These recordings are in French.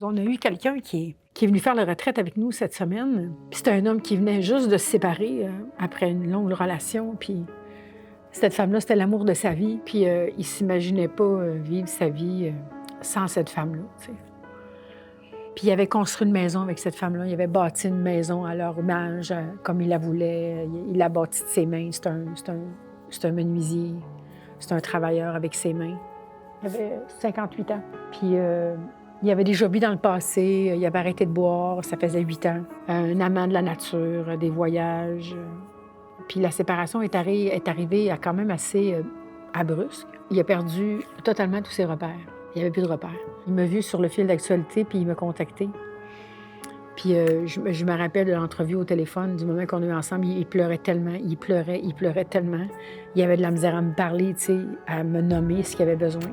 On a eu quelqu'un qui est venu faire la retraite avec nous cette semaine. Puis c'était un homme qui venait juste de se séparer après une longue relation. Puis cette femme-là, c'était l'amour de sa vie. Puis il s'imaginait pas vivre sa vie sans cette femme-là, tu sais. Puis il avait construit une maison avec cette femme-là. Il avait bâti une maison à leur image, comme il la voulait. Il l'a bâtie de ses mains. C'est un menuisier. C'est un travailleur avec ses mains. Il avait 58 ans. Puis il avait déjà bu dans le passé. Il avait arrêté de boire. Ça faisait 8 ans. Un amant de la nature, des voyages. Puis la séparation est arrivée quand même assez abrupte. Il a perdu totalement tous ses repères. Il n'y avait plus de repères. Il m'a vu sur le fil d'actualité, puis il m'a contacté. Puis je me rappelle de l'entrevue au téléphone, du moment qu'on a eu ensemble, il pleurait tellement, il pleurait tellement. Il avait de la misère à me parler, tu sais, à me nommer ce qu'il avait besoin.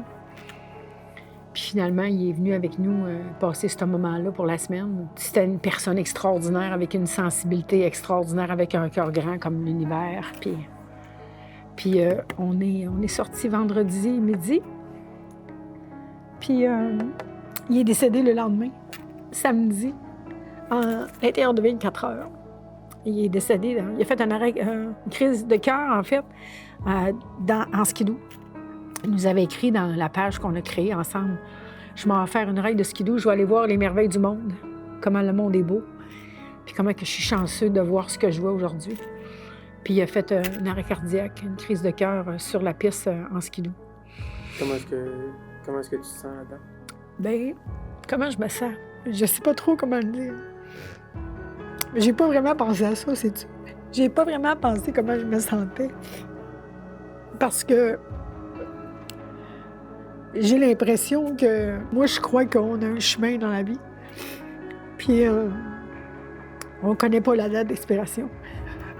Puis finalement, il est venu avec nous passer ce moment-là pour la semaine. C'était une personne extraordinaire, avec une sensibilité extraordinaire, avec un cœur grand comme l'univers. Puis on est sortis vendredi midi. Puis il est décédé le lendemain, samedi, à l'intérieur de 24 heures. Il est décédé, il a fait une crise de cœur, en fait, en skidoo. Il nous avait écrit dans la page qu'on a créée ensemble, « Je m'en vais faire une règle de skidoo, je vais aller voir les merveilles du monde, comment le monde est beau, puis comment que je suis chanceux de voir ce que je vois aujourd'hui. » Puis il a fait un arrêt cardiaque, une crise de cœur sur la piste en skidoo. Comment est-ce que tu te sens là-dedans? Bien, comment je me sens? Je sais pas trop comment le dire. J'ai pas vraiment pensé à ça, sais-tu? J'ai pas vraiment pensé comment je me sentais. Parce que j'ai l'impression que... Moi, je crois qu'on a un chemin dans la vie. Puis on connaît pas la date d'expiration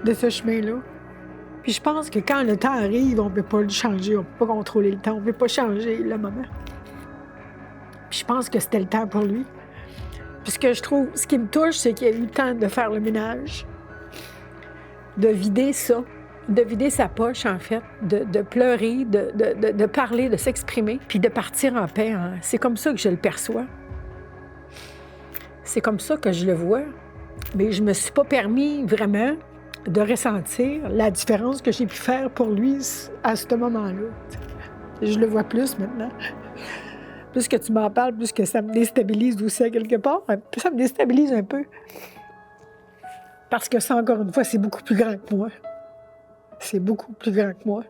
de ce chemin-là. Puis je pense que quand le temps arrive, on peut pas le changer, on peut pas contrôler le temps, on peut pas changer le moment. Puis je pense que c'était le temps pour lui. Puis ce qui me touche, c'est qu'il a eu le temps de faire le ménage, de vider ça, de vider sa poche, en fait, de pleurer, de parler, de s'exprimer, puis de partir en paix. Hein. C'est comme ça que je le perçois. C'est comme ça que je le vois. Mais je me suis pas permis vraiment de ressentir la différence que j'ai pu faire pour lui à ce moment-là. Je le vois plus maintenant. Plus que tu m'en parles, plus que ça me déstabilise aussi à quelque part. Ça me déstabilise un peu. Parce que ça, encore une fois, c'est beaucoup plus grand que moi. C'est beaucoup plus grand que moi.